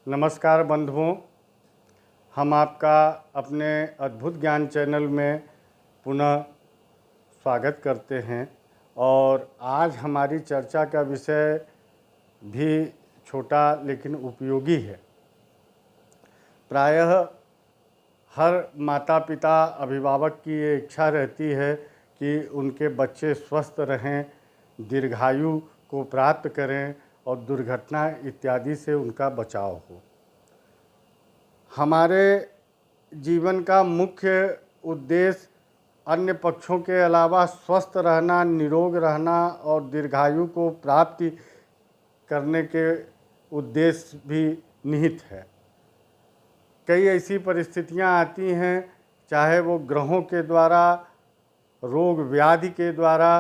नमस्कार बंधुओं, हम आपका अपने अद्भुत ज्ञान चैनल में पुनः स्वागत करते हैं। और आज हमारी चर्चा का विषय भी छोटा लेकिन उपयोगी है। प्रायः हर माता पिता अभिभावक की ये इच्छा रहती है कि उनके बच्चे स्वस्थ रहें, दीर्घायु को प्राप्त करें और दुर्घटना इत्यादि से उनका बचाव हो। हमारे जीवन का मुख्य उद्देश्य अन्य पक्षों के अलावा स्वस्थ रहना, निरोग रहना और दीर्घायु को प्राप्ति करने के उद्देश्य भी निहित है। कई ऐसी परिस्थितियां आती हैं, चाहे वो ग्रहों के द्वारा, रोग व्याधि के द्वारा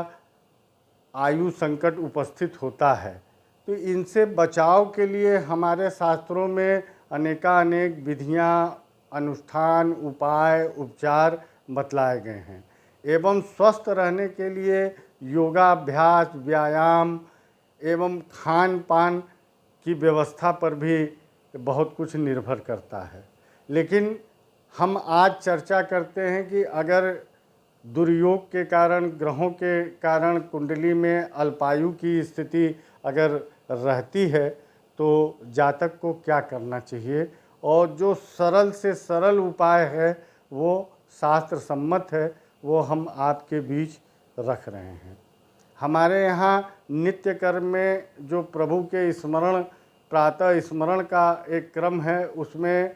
आयु संकट उपस्थित होता है, तो इनसे बचाव के लिए हमारे शास्त्रों में अनेकानेक विधियां, अनुष्ठान, उपाय, उपचार बतलाए गए हैं। एवं स्वस्थ रहने के लिए योगाभ्यास, व्यायाम एवं खान पान की व्यवस्था पर भी बहुत कुछ निर्भर करता है। लेकिन हम आज चर्चा करते हैं कि अगर दुर्योग के कारण, ग्रहों के कारण कुंडली में अल्पायु की स्थिति अगर रहती है तो जातक को क्या करना चाहिए, और जो सरल से सरल उपाय है वो शास्त्र सम्मत है, वो हम आपके बीच रख रहे हैं। हमारे यहाँ नित्य कर्म में जो प्रभु के स्मरण, प्रातः स्मरण का एक क्रम है, उसमें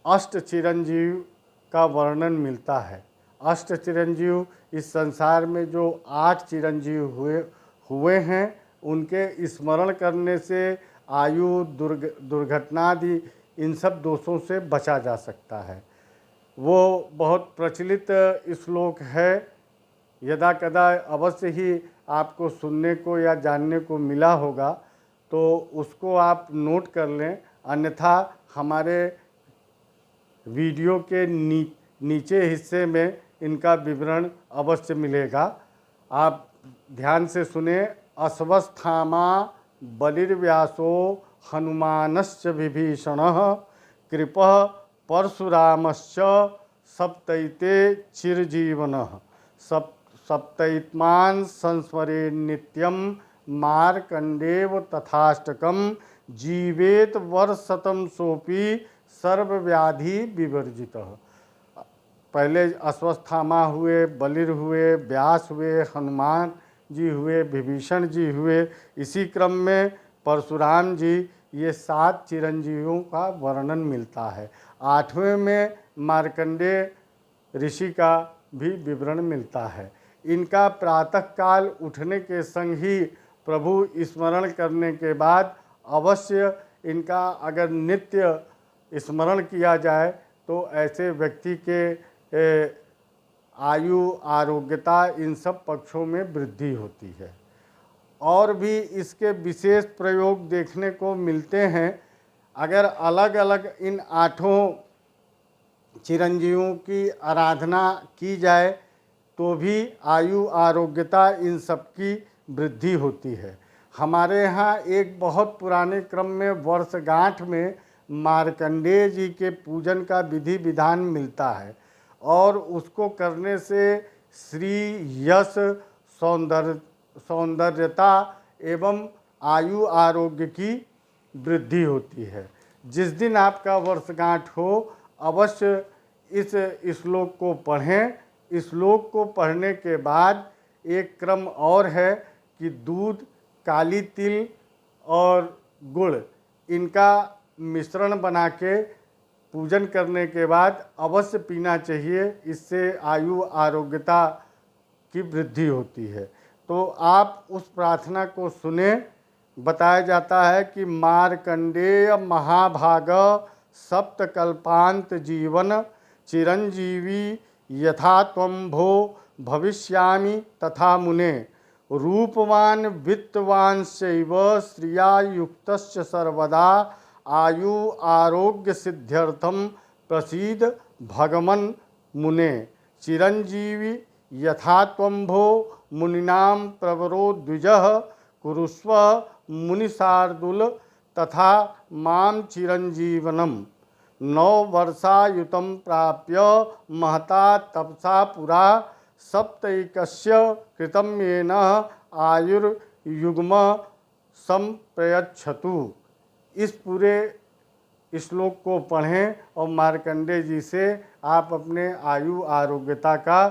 अष्ट चिरंजीव का वर्णन मिलता है। अष्ट चिरंजीव, इस संसार में जो 8 चिरंजीव हुए हैं, उनके स्मरण करने से आयु, दुर्घटनादि इन सब दोषों से बचा जा सकता है। वो बहुत प्रचलित श्लोक है, यदा कदा अवश्य ही आपको सुनने को या जानने को मिला होगा, तो उसको आप नोट कर लें। अन्यथा हमारे वीडियो के नीचे हिस्से में इनका विवरण अवश्य मिलेगा, आप ध्यान से सुने। अश्वस्थामा बलिर्व्यासो हनुमानश्च विभीषणः कृपः परशुरामश्च सप्तैते चिरजीवनः सप्तैत्मान् संस्मरे नित्यं मार्कंडेव तथाष्टकं जीवेत वर्षशतं सोपि सर्वव्याधि विवर्जितः। पहले अश्वस्थामा हुए, बलिर हुए, व्यास हुए, हनुमान जी हुए, विभीषण जी हुए, इसी क्रम में परशुराम जी, ये 7 चिरंजीवियों का वर्णन मिलता है। 8वें में मार्कंडेय ऋषि का भी विवरण मिलता है। इनका प्रातःकाल उठने के संग ही प्रभु स्मरण करने के बाद अवश्य इनका अगर नित्य स्मरण किया जाए तो ऐसे व्यक्ति के आयु, आरोग्यता, इन सब पक्षों में वृद्धि होती है। और भी इसके विशेष प्रयोग देखने को मिलते हैं। अगर अलग अलग इन 8 चिरंजीवों की आराधना की जाए तो भी आयु, आरोग्यता इन सब की वृद्धि होती है। हमारे यहाँ एक बहुत पुराने क्रम में वर्षगांठ में मार्कंडेय जी के पूजन का विधि विधान मिलता है, और उसको करने से श्री, यश, सौंदर्यता एवं आयु, आरोग्य की वृद्धि होती है। जिस दिन आपका वर्षगांठ हो, अवश्य इस श्लोक को पढ़ें। इस श्लोक को पढ़ने के बाद एक क्रम और है कि दूध, काली तिल और गुड़, इनका मिश्रण बना के पूजन करने के बाद अवश्य पीना चाहिए। इससे आयु, आरोग्यता की वृद्धि होती है। तो आप उस प्रार्थना को सुने। बताया जाता है कि मार्कंडेय महाभाग सप्तकल्पांत जीवन चिरंजीवी यथा त्वं भो भविष्यामि तथा मुने रूपवान वित्तवान शैव श्रिया युक्तश्च सर्वदा आयु आरोग्य सिद्ध्यर्थम प्रसीद भगवन मुने चिरंजीवी यथा त्वं भो मुनिनां प्रवरो द्विजः कुरुस्व मुनिशार्दूल तथा मां चिरंजीवनम 9 वर्षायुतं प्राप्य महता तपसा पुरा सप्तैकस्य कृतं येन आयुर्युग्म संप्रयच्छतु। इस पूरे श्लोक को पढ़ें और मार्कंडेय जी से आप अपने आयु आरोग्यता का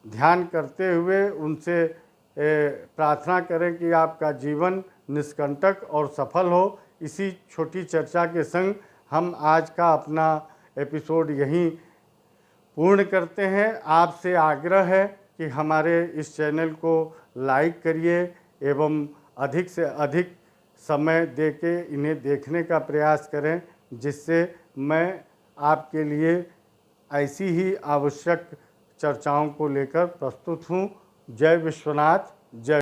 ध्यान करते हुए उनसे प्रार्थना करें कि आपका जीवन निष्कंटक और सफल हो। इसी छोटी चर्चा के संग हम आज का अपना एपिसोड यहीं पूर्ण करते हैं। आपसे आग्रह है कि हमारे इस चैनल को लाइक करिए एवं अधिक से अधिक समय देके इन्हें देखने का प्रयास करें, जिससे मैं आपके लिए ऐसी ही आवश्यक चर्चाओं को लेकर प्रस्तुत हूँ। जय विश्वनाथ, जय।